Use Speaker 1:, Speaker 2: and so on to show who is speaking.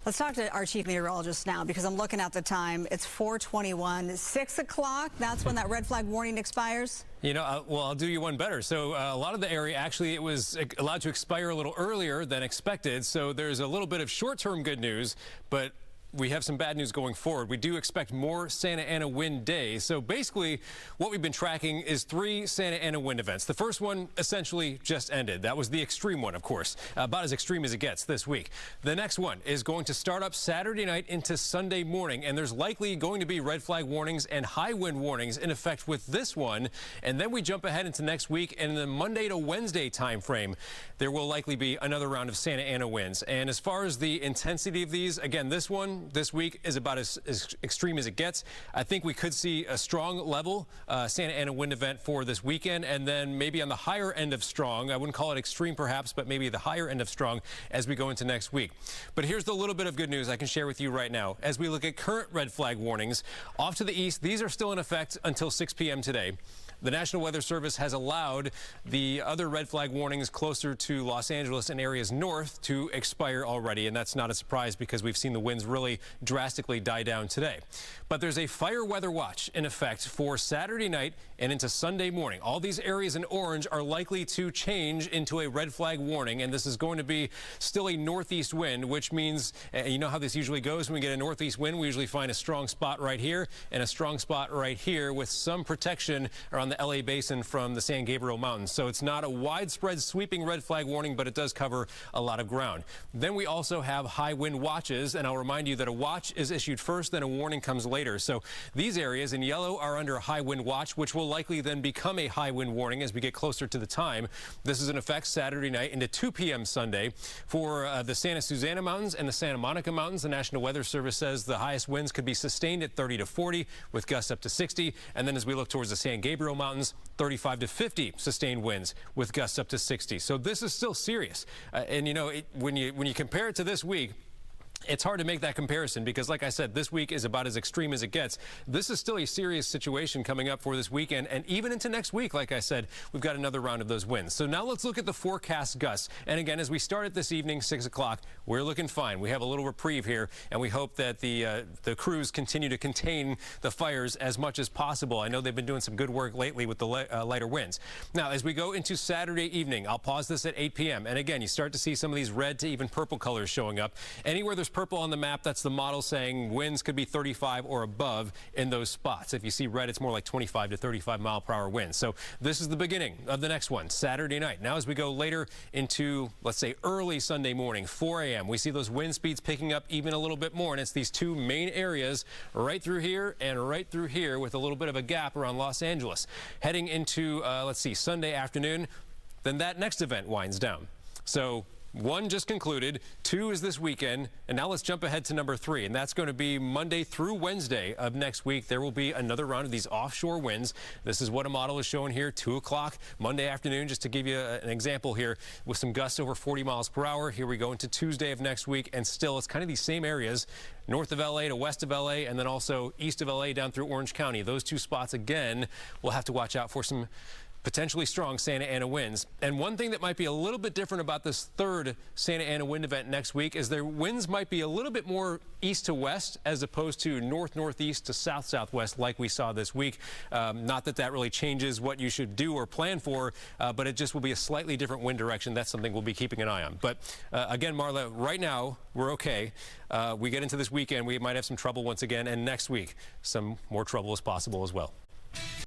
Speaker 1: Let's talk to our chief meteorologist now because I'm looking at the time. It's 4:21, 6 o'clock. That's when that red flag warning expires.
Speaker 2: You know, well, I'll do you one better. So a lot of the area, actually, it was allowed to expire a little earlier than expected. So there's a little bit of short-term good news, but we have some bad news going forward. We do expect more Santa Ana wind days. So basically, what we've been tracking is 3 Santa Ana wind events. The first one essentially just ended. That was the extreme one, of course, about as extreme as it gets this week. The next one is going to start up Saturday night into Sunday morning, and there's likely going to be red flag warnings and high wind warnings in effect with this one. And then we jump ahead into next week, and in the Monday to Wednesday time frame, there will likely be another round of Santa Ana winds. And as far as the intensity of these, again, this one this week is about as extreme as it gets. I think we could see a strong level Santa Ana wind event for this weekend, and then maybe on the higher end of strong. I wouldn't call it extreme perhaps, but maybe the higher end of strong as we go into next week. But here's the little bit of good news I can share with you right now. As we look at current red flag warnings off to the east, these are still in effect until 6 p.m. today. The National Weather Service has allowed the other red flag warnings closer to Los Angeles and areas north to expire already, and that's not a surprise because we've seen the winds really drastically die down today. But there's a fire weather watch in effect for Saturday night and into Sunday morning. All these areas in orange are likely to change into a red flag warning, and this is going to be still a northeast wind, which means, you know how this usually goes when we get a northeast wind, we usually find a strong spot right here and a strong spot right here with some protection around the LA basin from the San Gabriel Mountains. So it's not a widespread sweeping red flag warning, but it does cover a lot of ground. Then we also have high wind watches, and I'll remind you that a watch is issued first, then a warning comes later. So these areas in yellow are under a high wind watch, which will likely then become a high wind warning as we get closer to the time. This is in effect Saturday night into 2 p.m. Sunday for the Santa Susana Mountains and the Santa Monica Mountains. The National Weather Service says the highest winds could be sustained at 30 to 40 with gusts up to 60. And then as we look towards the San Gabriel Mountains, 35 to 50 sustained winds with gusts up to 60. So this is still serious. And you know, when you compare it to this week, it's hard to make that comparison because, like I said, this week is about as extreme as it gets. This is still a serious situation coming up for this weekend, and even into next week, like I said, we've got another round of those winds. So now let's look at the forecast gusts. And again, as we start at this evening, 6 o'clock, we're looking fine. We have a little reprieve here, and we hope that the crews continue to contain the fires as much as possible. I know they've been doing some good work lately with the lighter winds. Now, as we go into Saturday evening, I'll pause this at 8 p.m. And again, you start to see some of these red to even purple colors showing up. Anywhere there's purple on the map, that's the model saying winds could be 35 or above in those spots. If you see red, it's more like 25 to 35 mile per hour winds. So this is the beginning of the next one, Saturday night. Now as we go later into, let's say, early Sunday morning, 4 a.m., we see those wind speeds picking up even a little bit more, and it's these two main areas right through here and right through here with a little bit of a gap around Los Angeles. Heading into, let's see, Sunday afternoon, then that next event winds down. So 1 just concluded, 2 is this weekend, and now let's jump ahead to number 3, and that's going to be Monday through Wednesday of next week. There will be another round of these offshore winds. This is what a model is showing here, 2 o'clock Monday afternoon, just to give you an example here, with some gusts over 40 miles per hour. Here we go into Tuesday of next week, and still it's kind of these same areas, north of LA to west of LA, and then also east of LA down through Orange County. Those 2 spots, again, we'll have to watch out for some potentially strong Santa Ana winds. And one thing that might be a little bit different about this 3rd Santa Ana wind event next week is their winds might be a little bit more east to west as opposed to north-northeast to south-southwest like we saw this week. Not that that really changes what you should do or plan for, but it just will be a slightly different wind direction. That's something we'll be keeping an eye on. But again, Marla, right now we're okay. We get into this weekend, we might have some trouble once again, and next week some more trouble is possible as well.